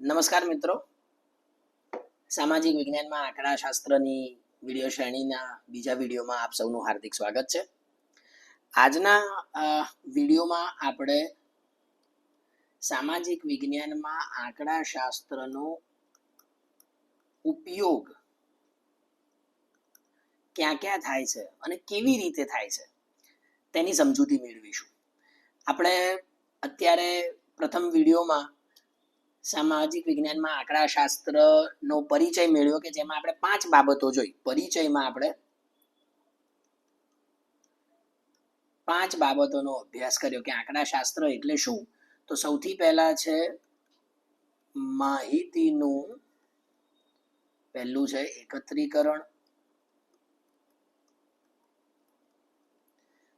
નમસ્કાર મિત્રો, સામાજિક વિજ્ઞાનમાં આંકડાશાસ્ત્રની વિડીયો શ્રેણીના બીજા વિડીયોમાં આપ સૌનું હાર્દિક સ્વાગત છે. આજના વિડીયોમાં આપણે સામાજિક વિજ્ઞાનમાં આંકડાશાસ્ત્રનો ઉપયોગ ક્યાં ક્યાં થાય છે અને કેવી રીતે થાય છે તેની સમજૂતી મેળવીશું. આપણે અત્યારે પ્રથમ વિડીયોમાં સામાજિક વિજ્ઞાનમાં આંકડાશાસ્ત્રનો પરિચય મેળવ્યો કે જેમાં આપણે 5 બાબતો જોઈ. પરિચયમાં આપણે 5 બાબતોનો અભ્યાસ કર્યો કે આંકડાશાસ્ત્ર એટલે શું. તો સૌથી પહેલા છે માહિતીનું પહેલું છે એકત્રીકરણ.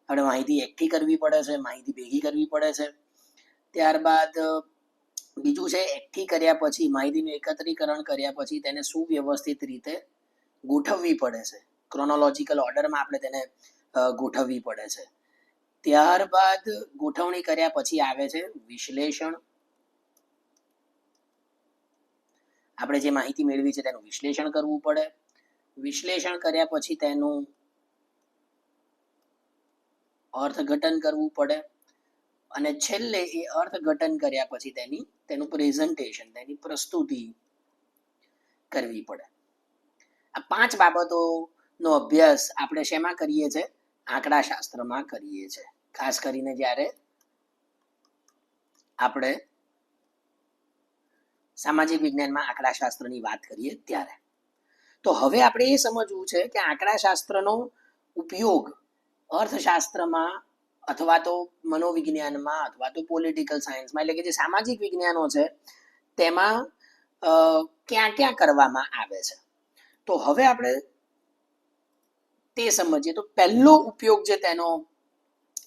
આપણે માહિતી એકઠી કરવી પડે છે, માહિતી ભેગી કરવી પડે છે. ત્યારબાદ બીજું છે એકઠી કર્યા પછી, માહિતીનું એકત્રીકરણ કર્યા પછી તેને સુવ્યવસ્થિત રીતે ગોઠવવી પડે છે. ક્રોનોલોજીકલ ઓર્ડરમાં આપણે તેને ગોઠવવી પડે છે. ત્યારબાદ ગોઠવણી કર્યા પછી આવે છે વિશ્લેષણ. આપણે જે માહિતી મેળવી છે તેનું વિશ્લેષણ કરવું પડે. વિશ્લેષણ કર્યા પછી તેનું અર્થઘટન કરવું પડે અને છેલ્લે એ અર્થઘટન કર્યા પછી તેનું પ્રેઝન્ટેશન, તેની પ્રસ્તુતિ કરવી પડે. આ 5 બાબતોનો અભ્યાસ આપણે શેમાં કરીએ છીએ? આંકડાશાસ્ત્રમાં કરીએ છીએ. ખાસ કરીને જ્યારે આપણે સામાજિક વિજ્ઞાનમાં આંકડાશાસ્ત્રની વાત કરીએ ત્યારે. તો હવે આપણે એ સમજવું છે કે આંકડાશાસ્ત્રનો ઉપયોગ અર્થશાસ્ત્રમાં અથવા તો મનોવિજ્ઞાનમાં અથવા તો પોલિટિકલ સાયન્સમાં, એટલે કે જે સામાજિક વિજ્ઞાનો છે તેમાં ક્યાં ક્યાં કરવામાં આવે છે. તો હવે આપણે તે સમજીએ. તો પહેલો ઉપયોગ જે તેનો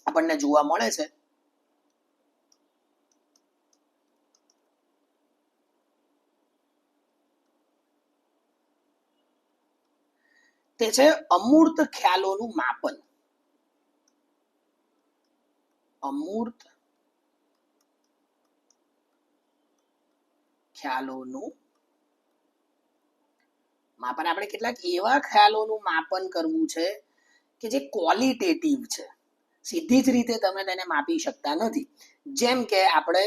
આપણને જોવા મળે છે તે છે અમૂર્ત ખ્યાલોનું માપન. અમૂર્ત ખ્યાલોનું માપન. આપણે કેટલાક એવા ખ્યાલોનું માપન કરવું છે કે જે ક્વોલિટેટિવ છે, સીધી જ રીતે તમે તેને માપી શકતા નથી. જેમ કે આપણે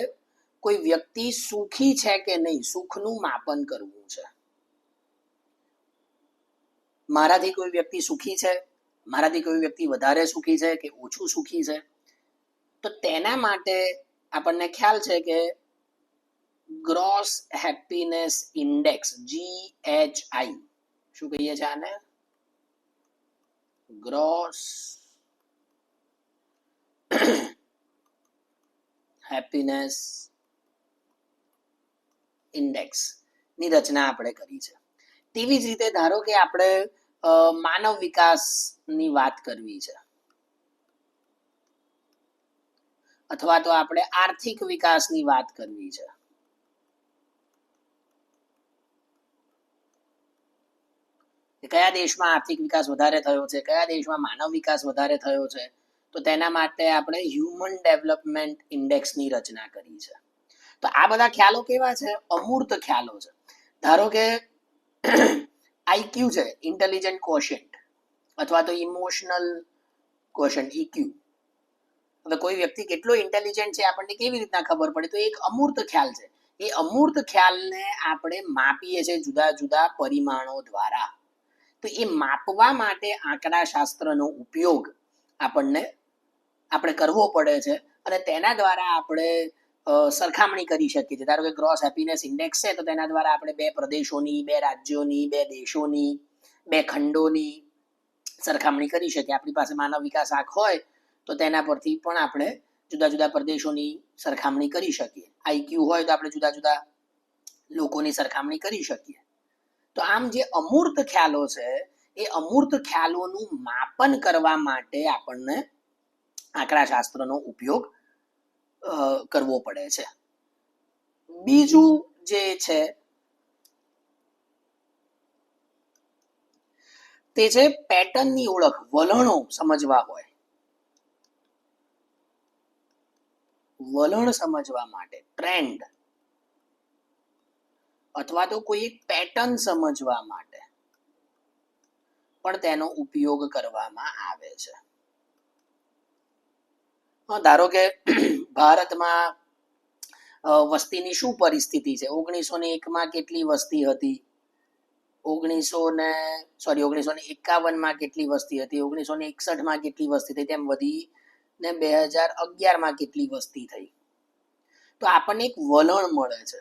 કોઈ વ્યક્તિ સુખી છે કે નહીં, સુખનું માપન કરવું છે. મારાથી કોઈ વ્યક્તિ સુખી છે, મારાથી કોઈ વ્યક્તિ વધારે સુખી છે કે ઓછું સુખી છે, તો તેના માટે આપણને ખ્યાલ છે કે ગ્રોસ હેપીનેસ ઇન્ડેક્સ, GHI, શું કહીએ છીએ આને? ગ્રોસ હેપીનેસ ઇન્ડેક્સ ની રચના આપણે કરી છે. તેવી જ રીતે ધારો કે આપણે માનવ વિકાસની વાત કરવી છે, અથવા તો આપણે આર્થિક વિકાસની વાત કરવી છે. કયા દેશમાં આર્થિક વિકાસ વધારે થયો છે, કયા દેશમાં માનવ વિકાસ વધારે થયો છે, તો તેના માટે આપણે હ્યુમન ડેવલપમેન્ટ ઇન્ડેક્સની રચના કરી છે. તો આ બધા ખ્યાલો કેવા છે? અમૂર્ત ખ્યાલો છે. ધારો કે આઈક્યુ છે, ઇન્ટેલિજન્ટ કોશન્ટ, અથવા તો ઇમોશનલ કોશન્ટ, EQ. હવે કોઈ વ્યક્તિ કેટલો ઇન્ટેલિજન્ટ છે આપણને કેવી રીતના ખબર પડે? તો એક અમૂર્ત ખ્યાલ છે. એ અમૂર્ત ખ્યાલને આપણે માપીએ છીએ જુદા જુદા પરિમાણો દ્વારા. તો એ માપવા માટે આંકડાશાસ્ત્રનો ઉપયોગ આપણે કરવો પડે છે અને તેના દ્વારા આપણે સરખામણી કરી શકીએ છીએ. ધારો કે ગ્રોસ હેપીનેસ ઇન્ડેક્સ છે, તો તેના દ્વારા આપણે 2 પ્રદેશોની, 2 રાજ્યોની, 2 દેશોની, 2 ખંડોની સરખામણી કરી શકીએ. આપણી પાસે માનવ વિકાસ આંક હોય તો તેના પરથી પણ આપણે જુદા જુદા પ્રદેશોની સરખામણી કરી શકીએ. આઈક્યુ હોય તો આપણે જુદા જુદા લોકોની સરખામણી કરી શકીએ. તો આમ જે અમૂર્ત ખ્યાલો છે, એ અમૂર્ત ખ્યાલોનું માપન કરવા માટે આપણને આંકડાશાસ્ત્રનો ઉપયોગ કરવો પડે છે. બીજું જે છે તે છે પેટર્નની ઓળખ, વલણો સમજવા હોય. વલણ સમજવા માટે, ટ્રેન્ડ, અથવા તો કોઈ એક પેટર્ન સમજવા માટે પણ તેનો ઉપયોગ કરવામાં આવે છે. ધારો કે ભારતમાં વસ્તીની શું પરિસ્થિતિ છે, 1901માં કેટલી વસ્તી હતી, 1951માં કેટલી વસ્તી હતી, 1961માં કેટલી વસ્તી થઈ, તેમ વધી ને 2011માં કેટલી વસ્તી થઈ. તો આપણને એક વલણ મળે છે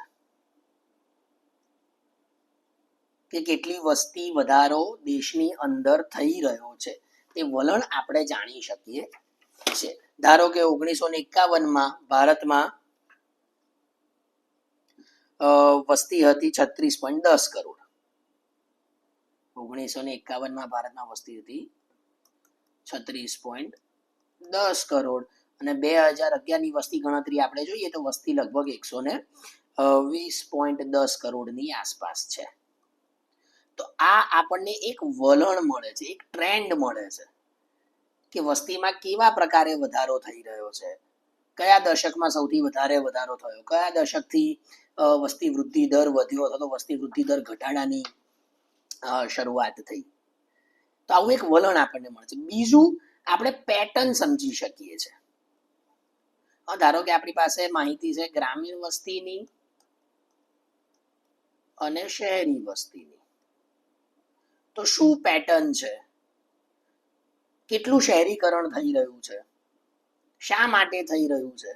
કે કેટલી વસ્તી વધારો દેશની અંદર થઈ રહ્યો છે. તે વલણ આપણે જાણી શકીએ છીએ. ધારો કે 1951માં ભારતમાં વસ્તી હતી 36.10 કરોડ. 1951માં ભારતમાં વસ્તી હતી 36.10 કરોડ અને 2011ની વસ્તી ગણતરી આપણે જોઈએ તો વસ્તી લગભગ 120.10 કરોડની આસપાસ છે. તો આ આપણને એક વલણ મળે છે, એક ટ્રેન્ડ મળે છે કે વસ્તીમાં કેવા પ્રકારે વધારો થઈ રહ્યો છે, કયા દશકમાં સૌથી વધારે વધારો થયો, કયા દશકથી વસ્તી વૃદ્ધિ દર વધ્યો અથવા તો વસ્તી વૃદ્ધિ દર ઘટાડાની શરૂઆત થઈ. તો આવું એક વલણ આપણને મળે છે. બીજું, આપણે પેટર્ન સમજી શકીએ છીએ. ધારો કે આપણી પાસે માહિતી છે ગ્રામીણ વસ્તીની અને શહેરી વસ્તીની. તો શું પેટર્ન છે, કેટલું શહેરીકરણ થઈ રહ્યું છે, શા માટે થઈ રહ્યું છે.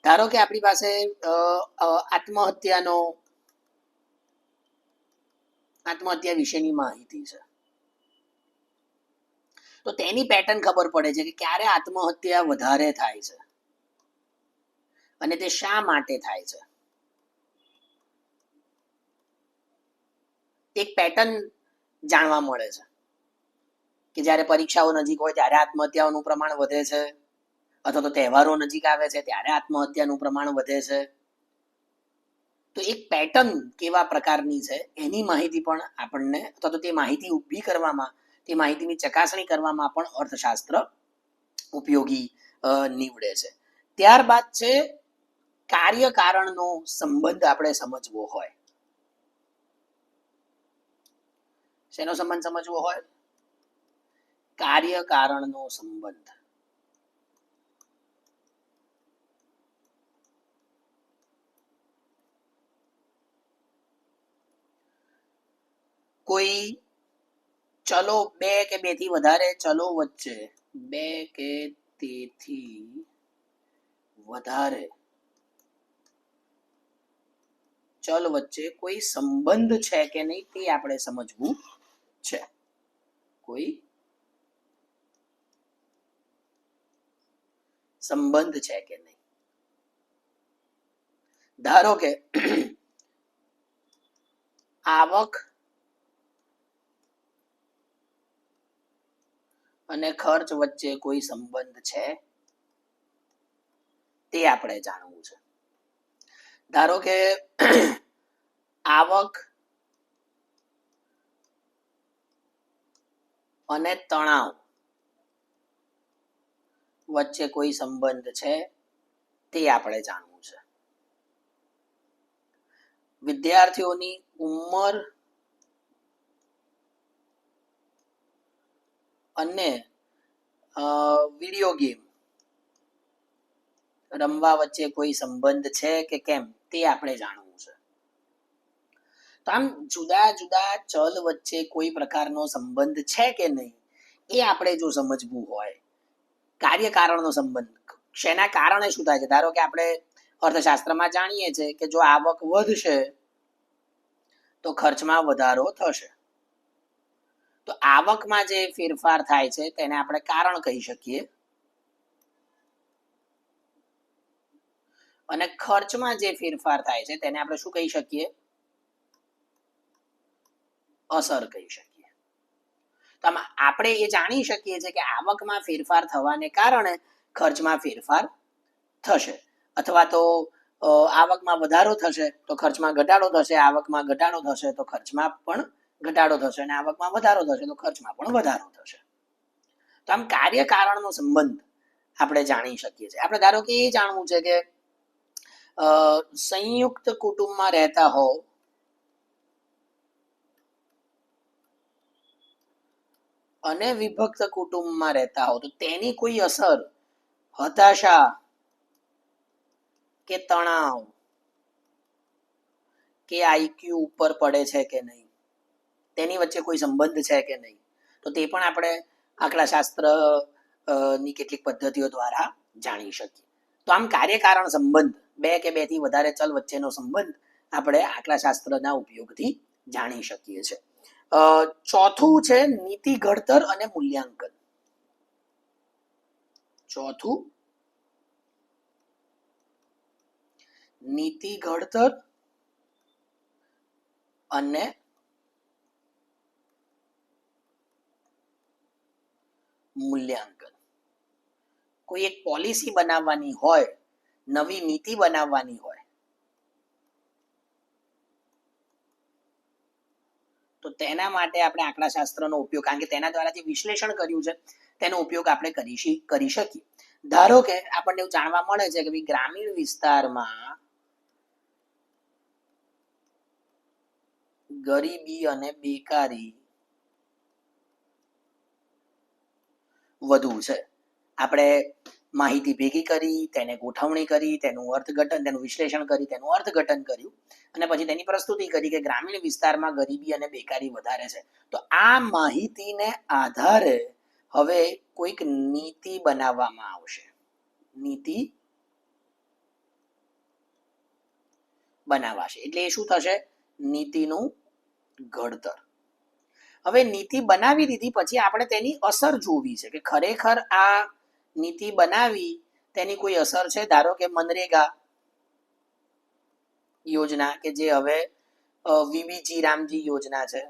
ધારો કે આપણી પાસે આત્મહત્યા વિશેની માહિતી છે, તો તેની પેટર્ન ખબર પડે છે કે ક્યારે આત્મહત્યા વધારે થાય છે અને તે શા માટે થાય છે. એક પેટર્ન જાણવા મળે છે કે જ્યારે પરીક્ષાઓ નજીક હોય ત્યારે આત્મહત્યાઓનું પ્રમાણ વધે છે, અથવા તો તહેવારો નજીક આવે છે ત્યારે આત્મહત્યાનું પ્રમાણ વધે છે. તો એક પેટર્ન કેવા પ્રકારની છે એની માહિતી પણ આપણને, અથવા તો તે માહિતી ઊભી કરવામાં, તે માહિતીની ચકાસણી કરવામાં પણ અર્થશાસ્ત્ર ઉપયોગી નીવડે છે. ત્યારબાદ છે કાર્યકારણનો સંબંધ આપણે સમજવો હોય. શેનો સંબંધ સમજવો હોય? કાર્યકારણનો સંબંધ. કોઈ ચલો 2 કે 2 થી વધારે ચલો વચ્ચે 2 કે તેથી વધારે ચલ વચ્ચે કોઈ સંબંધ છે કે નહીં તે આપણે સમજવું છે. કોઈ સંબંધ છે કે નહીં. ધારો કે આવક અને ખર્ચ વચ્ચે કોઈ સંબંધ છે તે આપણે જાણવું છે. ધારો કે આવક અને તણાવ વચ્ચે કોઈ સંબંધ છે તે આપણે જાણવું છે. વિદ્યાર્થીઓની ઉંમર અને વિડીયો ગેમ રમવા વચ્ચે કોઈ સંબંધ છે કે કેમ તે આપણે જાણવું છે. તો આમ જુદા જુદા ચલ વચ્ચે કોઈ પ્રકારનો સંબંધ છે કે નહીં એ આપણે જો સમજવું હોય. કાર્યકારણનો સંબંધ, શેના કારણે શું થાય છે. ધારો કે આપણે અર્થશાસ્ત્રમાં જાણીએ છીએ કે જો આવક વધશે તો ખર્ચમાં વધારો થશે. તો આવકમાં જે ફેરફાર થાય છે તેને આપણે કારણ કહી શકીએ અને ખર્ચમાં જે ફેરફાર થાય છે તેને આપણે શું કહી શકીએ? અસર કહી શકીએ. તો આપણે એ જાણી શકીએ છીએ કે આવકમાં ફેરફાર થવાને કારણે ખર્ચમાં ફેરફાર થશે, અથવા તો આવકમાં વધારો થશે તો ખર્ચમાં ઘટાડો થશે, આવકમાં ઘટાડો થશે તો ખર્ચમાં પણ ઘટાડો થશે અને આવકમાં વધારો થશે તો ખર્ચમાં પણ વધારો થશે. તો આમ કાર્યકારણનો સંબંધ આપણે જાણી શકીએ છીએ. આપણે ધારો કે એ જાણવું છે કે સંયુક્ત કુટુંબમાં રહેતા હોવ અને વિભક્ત કુટુંબમાં રહેતા હો તો તેની કોઈ અસર હતાશા કે તણાવ કે આઈક્યુ ઉપર પડે છે કે નહીં, તેની વચ્ચે કોઈ સંબંધ છે કે નહીં, તો તે પણ આપણે આંકડાશાસ્ત્ર ની કેટલીક પદ્ધતિઓ દ્વારા જાણી શકીએ. તો આમ કાર્યકારણ સંબંધ, બે કે બે થી વધારે ચલ વચ્ચેનો સંબંધ આપણે આંકડાશાસ્ત્રના ઉપયોગથી જાણી શકીએ છીએ. ચોથું છે નીતિ ઘડતર અને મૂલ્યાંકન. ચોથું નીતિ ઘડતર અને મૂલ્યાંકન. કોઈ એક પોલિસી બનાવવાની હોય, નવી નીતિ બનાવવાની હોય, તો તેના માટે આપણે આંકડાશાસ્ત્રનો ઉપયોગ, કારણ કે તેના દ્વારા જે વિશ્લેષણ કર્યું છે તેનો ઉપયોગ આપણે કરી શકીએ. ધારો કે આપણને એવું જાણવા મળે છે કે ગ્રામીણ વિસ્તારમાં ગરીબી અને બેકારી વધુ છે. આપણે માહિતી ભેગી કરી, તેને ગોઠવણી કરી, તેનું અર્થઘટન, તેનું વિશ્લેષણ કરી, તેનું અર્થઘટન કર્યું અને પછી તેની પ્રસ્તુતિ કરી કે ગ્રામીણ વિસ્તારમાં ગરીબી અને બેકારી વધારે છે. તો આ માહિતીને આધારે હવે કોઈક નીતિ બનાવવામાં આવશે. નીતિ બનાવાશે એટલે એ શું થશે? નીતિનું ઘડતર. હવે નીતિ બનાવી દીધી પછી આપણે તેની અસર જોવી છે કે ખરેખર આ નીતિ બનાવી તેની કોઈ અસર છે. ધારો કે મનરેગા યોજના કે જે હવે વીબીજી રામજી યોજના છે,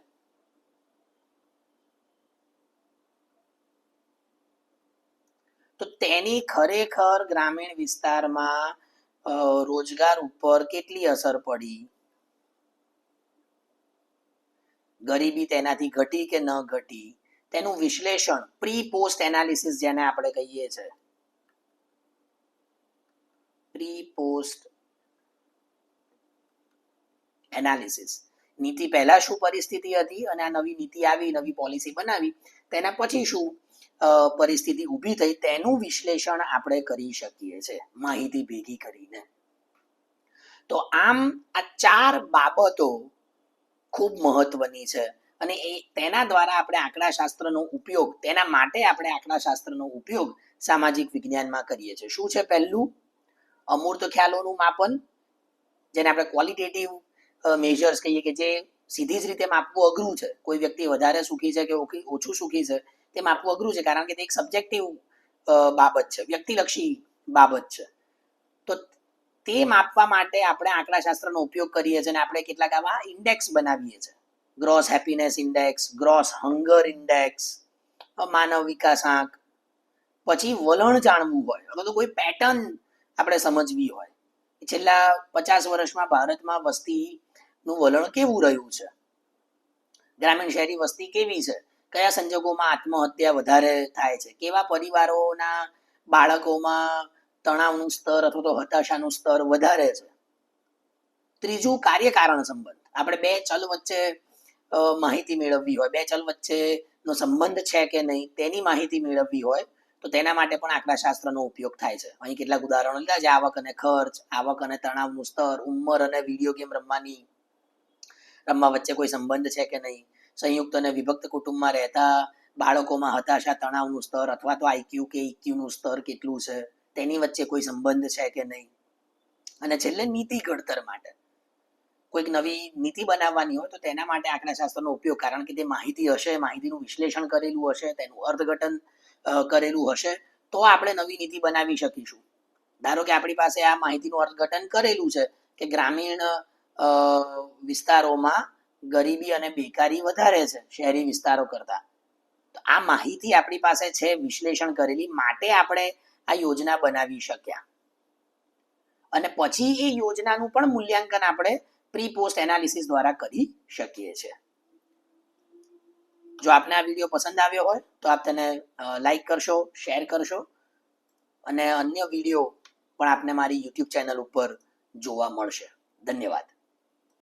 તો તેની ખરેખર ગ્રામીણ વિસ્તારમાં રોજગાર ઉપર કેટલી અસર પડી, ગરીબી તેનાથી ઘટી કે ન ઘટી, તેનું વિશ્લેષણ, પ્રી પોસ્ટ એનાલિસિસ જેને આપણે કહીએ છીએ, પ્રી પોસ્ટ એનાલિસિસ. નીતિ પહેલા શું પરિસ્થિતિ હતી અને આ નવી નીતિ આવી, નવી પોલિસી બનાવી, તેના પછી શું પરિસ્થિતિ ઊભી થઈ, તેનું વિશ્લેષણ આપણે કરી શકીએ છીએ માહિતી ભેગી કરીને. તો આમ આ ચાર બાબતો ખૂબ મહત્વની છે અને તેના દ્વારા આપણે આંકડાશાસ્ત્રનો ઉપયોગ, તેના માટે આપણે આંકડાશાસ્ત્રનો ઉપયોગ સામાજિક વિજ્ઞાનમાં કરીએ છીએ. શું છે? પહેલું, અમૂર્ત ખ્યાલોનું માપન, જેને આપણે ક્વોલિટેટિવ મેજર્સ કહીએ, કે જે સીધી જ રીતે માપવું અઘરું છે. કોઈ વ્યક્તિ વધારે સુખી છે કે ઓછું સુખી છે તે માપવું અઘરું છે, કારણ કે તે એક સબ્જેક્ટિવ બાબત છે, વ્યક્તિલક્ષી બાબત છે. તો તે માપવા માટે આપણે આંકડાશાસ્ત્રનો ઉપયોગ કરીએ છીએ અને આપણે કેટલાક આવા ઇન્ડેક્સ બનાવીએ છીએ. Gross happiness index, gross hunger index, માનવ વિકાસાંક. પછી વલણ જાણવું હોય અથવા તો કોઈ પેટર્ન આપણે સમજવી હોય, છેલ્લા 50 વર્ષમાં ભારતમાં વસ્તીનું વલણ કેવું રહ્યું છે, ગ્રામીણ શહેરી વસ્તી કેવી છે, કયા સંજોગોમાં આત્મહત્યા વધારે થાય છે, કેવા પરિવારોના બાળકોમાં તણાવનું સ્તર અથવા તો હતાશાનું સ્તર વધારે છે. ત્રીજું, કાર્યકારણ સંબંધ. આપણે બે ચલ વચ્ચે માહિતી મેળવવી હોય, બે ચલ વચ્ચેનો સંબંધ છે કે નહીં તેની માહિતી મેળવવી હોય, તો તેના માટે પણ આંકડાશાસ્ત્રનો ઉપયોગ થાય છે. અહીં કેટલાક ઉદાહરણો લીધા છે: આવક અને ખર્ચ, આવક અને તણાવનું સ્તર, ઉંમર અને વિડીયો ગેમ રમવા વચ્ચે કોઈ સંબંધ છે કે નહીં, સંયુક્ત અને વિભક્ત કુટુંબમાં રહેતા બાળકોમાં હતાશા, તણાવનું સ્તર અથવા તો આઈક્યુ કે ઇક્યુનું સ્તર કેટલું છે, તેની વચ્ચે કોઈ સંબંધ છે કે નહીં. અને છેલ્લે નીતિ ઘડતર માટે કોઈક નવી નીતિ બનાવવાની હોય તો તેના માટે આંકડાશાસ્ત્રનો ઉપયોગ, કારણ કે તે માહિતી હશે, માહિતીનું વિશ્લેષણ કરેલું હશે, તેનું અર્થઘટન કરેલું હશે, તો આપણે નવી નીતિ બનાવી શકીશું. ધારો કે આપણી પાસે આ માહિતીનું અર્થઘટન કરેલું છે કે ગ્રામીણ વિસ્તારોમાં ગરીબી અને બેકારી વધારે છે શહેરી વિસ્તારો કરતા, તો આ માહિતી આપણી પાસે છે વિશ્લેષણ કરેલી, માટે આપણે આ યોજના બનાવી શક્યા. અને પછી એ યોજનાનું પણ મૂલ્યાંકન આપણે પ્રી પોસ્ટ એનાલિસિસ દ્વારા કરી શકીએ છીએ. જો આપને આ વિડીયો પસંદ આવ્યો હોય તો આપ તેને લાઈક કરશો, શેર કરશો અને અન્ય વિડીયો પણ આપને મારી યુટ્યુબ ચેનલ ઉપર જોવા મળશે. ધન્યવાદ.